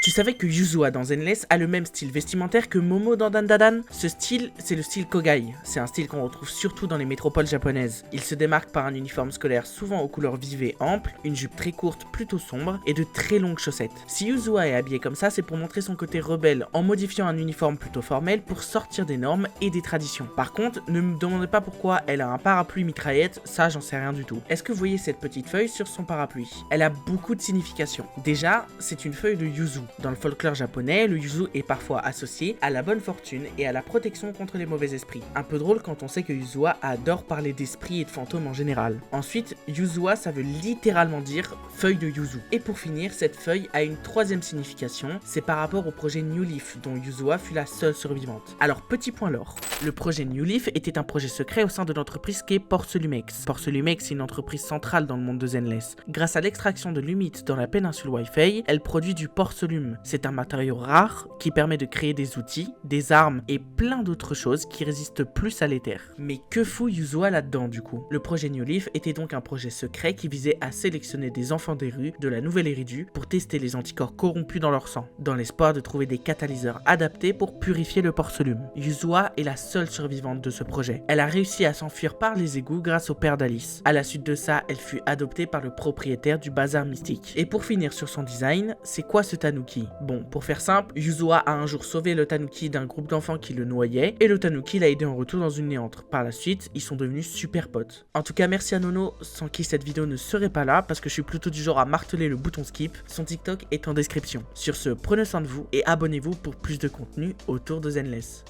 Tu savais que Yuzua dans Zenless a le même style vestimentaire que Momo dans Dandadan? Ce style, c'est le style Kogai. C'est un style qu'on retrouve surtout dans les métropoles japonaises. Il se démarque par un uniforme scolaire souvent aux couleurs vives et amples, une jupe très courte plutôt sombre et de très longues chaussettes. Si Yuzua est habillée comme ça, c'est pour montrer son côté rebelle en modifiant un uniforme plutôt formel pour sortir des normes et des traditions. Par contre, ne me demandez pas pourquoi elle a un parapluie mitraillette, ça j'en sais rien du tout. Est-ce que vous voyez cette petite feuille sur son parapluie? Elle a beaucoup de significations. Déjà, c'est une feuille de yuzu. Dans le folklore japonais, le yuzu est parfois associé à la bonne fortune et à la protection contre les mauvais esprits. Un peu drôle quand on sait que Yuzua adore parler d'esprits et de fantômes en général. Ensuite, Yuzua ça veut littéralement dire feuille de yuzu. Et pour finir, cette feuille a une troisième signification, c'est par rapport au projet New Leaf dont Yuzua fut la seule survivante. Alors petit point lore, le projet New Leaf était un projet secret au sein de l'entreprise qu'est Porcelumex. Porcelumex est une entreprise centrale dans le monde de Zenless. Grâce à l'extraction de l'humite dans la péninsule Wi-Fi, elle produit du porcelaine. C'est un matériau rare qui permet de créer des outils, des armes et plein d'autres choses qui résistent plus à l'éther. Mais que fout Yuzua là-dedans du coup? Le projet New Leaf était donc un projet secret qui visait à sélectionner des enfants des rues de la Nouvelle Eridu pour tester les anticorps corrompus dans leur sang, dans l'espoir de trouver des catalyseurs adaptés pour purifier le porcelaine. Yuzua est la seule survivante de ce projet. Elle a réussi à s'enfuir par les égouts grâce au père d'Alice. À la suite de ça, elle fut adoptée par le propriétaire du bazar mystique. Et pour finir sur son design, c'est quoi ce tanuki? Bon, pour faire simple, Yuzua a un jour sauvé le tanuki d'un groupe d'enfants qui le noyait, et le tanuki l'a aidé en retour dans une néantre. Par la suite, ils sont devenus super potes. En tout cas, merci à Nono, sans qui cette vidéo ne serait pas là, parce que je suis plutôt du genre à marteler le bouton skip. Son TikTok est en description. Sur ce, prenez soin de vous, et abonnez-vous pour plus de contenu autour de Zenless.